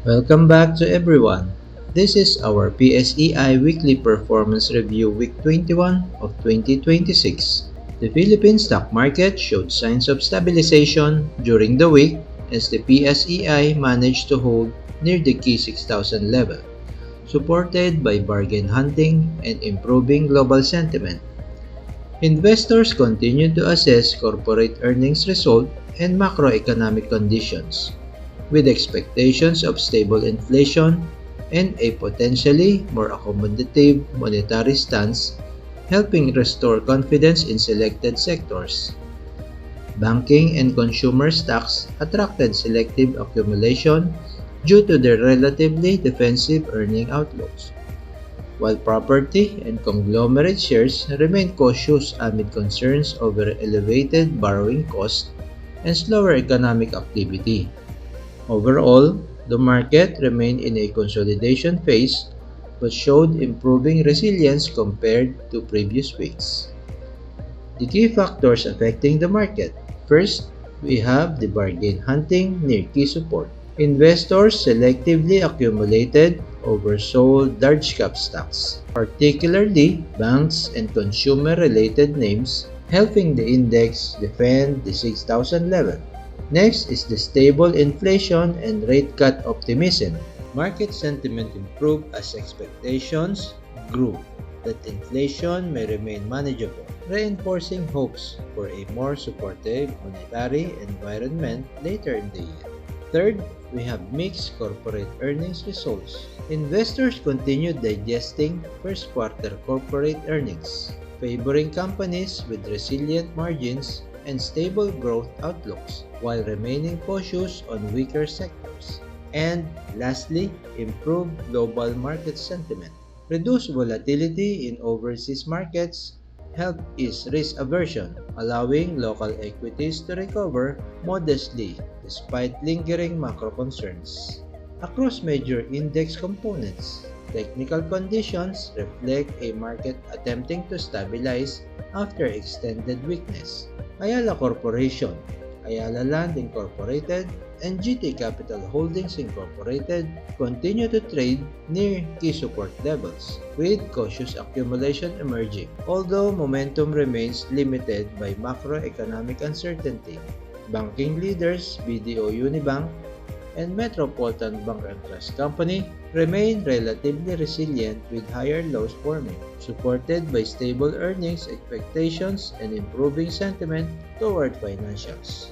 Welcome back to everyone. This is our PSEI Weekly Performance Review Week 21 of 2026. The Philippine stock market showed signs of stabilization during the week as the PSEI managed to hold near the key 6,000 level, supported by bargain hunting and improving global sentiment. Investors continue to assess corporate earnings result and macroeconomic conditions, with expectations of stable inflation and a potentially more accommodative monetary stance, helping restore confidence in selected sectors. Banking and consumer stocks attracted selective accumulation due to their relatively defensive earning outlooks, while property and conglomerate shares remain cautious amid concerns over elevated borrowing costs and slower economic activity. Overall, the market remained in a consolidation phase but showed improving resilience compared to previous weeks. The key factors affecting the market. First, we have the bargain hunting near key support. Investors selectively accumulated oversold large cap stocks, particularly banks and consumer related names, helping the index defend the 6,000 level. Next is the stable inflation and rate cut optimism. Market sentiment improved as expectations grew that inflation may remain manageable, reinforcing hopes for a more supportive monetary environment later in the year. Third, we have mixed corporate earnings results. Investors continued digesting first quarter corporate earnings, favoring companies with resilient margins and stable growth outlooks, while remaining cautious on weaker sectors. And lastly, improved global market sentiment. Reduced volatility in overseas markets helped ease risk aversion, allowing local equities to recover modestly despite lingering macro concerns. Across major index components, technical conditions reflect a market attempting to stabilize after extended weakness. Ayala Corporation, Ayala Land Incorporated, and GT Capital Holdings Incorporated continue to trade near key support levels, with cautious accumulation emerging, although momentum remains limited by macroeconomic uncertainty. Banking leaders BDO Unibank and Metropolitan Bank and Trust Company remain relatively resilient with higher lows forming, supported by stable earnings expectations and improving sentiment toward financials.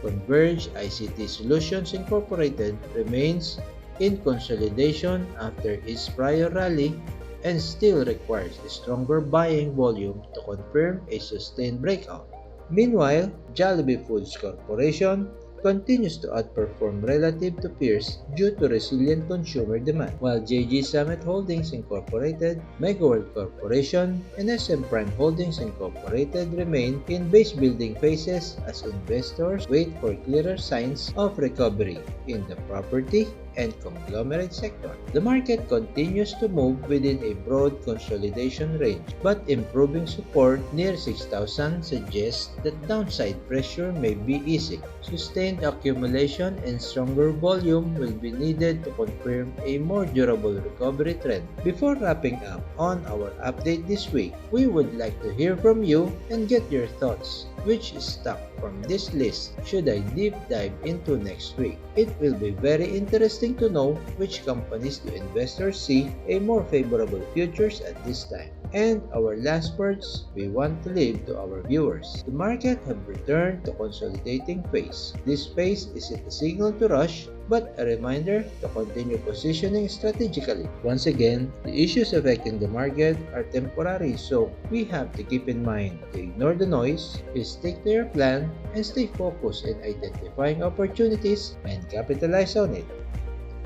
Converge ICT Solutions Incorporated remains in consolidation after its prior rally and still requires a stronger buying volume to confirm a sustained breakout. Meanwhile, Jollibee Foods Corporation continues to outperform relative to peers due to resilient consumer demand, while JG Summit Holdings Incorporated, Megaworld Corporation, and SM Prime Holdings Incorporated remain in base building phases as investors wait for clearer signs of recovery in the property and conglomerate sector. The market continues to move within a broad consolidation range, but improving support near 6,000 suggests that downside pressure may be easing. Sustained accumulation and stronger volume will be needed to confirm a more durable recovery trend. Before wrapping up on our update this week, we would like to hear from you and get your thoughts. Which stock from this list should I deep dive into next week? It will be very interesting to know which companies do investors see a more favorable futures at this time. And our last words we want to leave to our viewers. The market have returned to consolidating phase. This phase isn't a signal to rush, but a reminder to continue positioning strategically. Once again, the issues affecting the market are temporary, so we have to keep in mind to ignore the noise, stick to your plan, and stay focused in identifying opportunities and capitalize on it.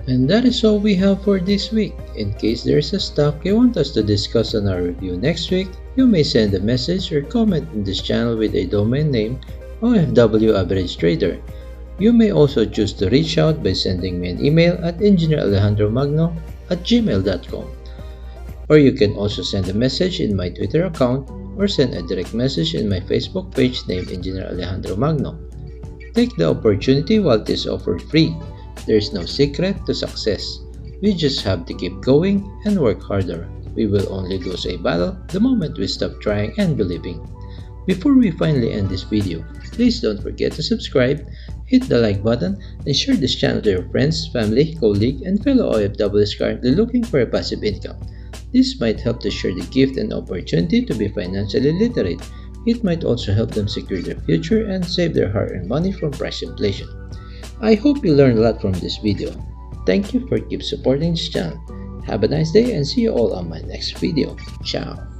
And that is all we have for this week. In case there is a stock you want us to discuss on our review next week, you may send a message or comment in this channel with a domain name OFW Average Trader. You may also choose to reach out by sending me an email at engineeralejandromagno@gmail.com. Or you can also send a message in my Twitter account or send a direct message in my Facebook page named Engineer Alejandro Magno. Take the opportunity while it is offered free. There's no secret to success. We just have to keep going and work harder. We will only lose a battle the moment we stop trying and believing. Before we finally end this video, please don't forget to subscribe, hit the like button, and share this channel to your friends, family, colleague, and fellow OFWs currently looking for a passive income. This might help to share the gift and opportunity to be financially literate. It might also help them secure their future and save their hard-earned money from price inflation. I hope you learned a lot from this video. Thank you for keep supporting this channel. Have a nice day and see you all on my next video. Ciao!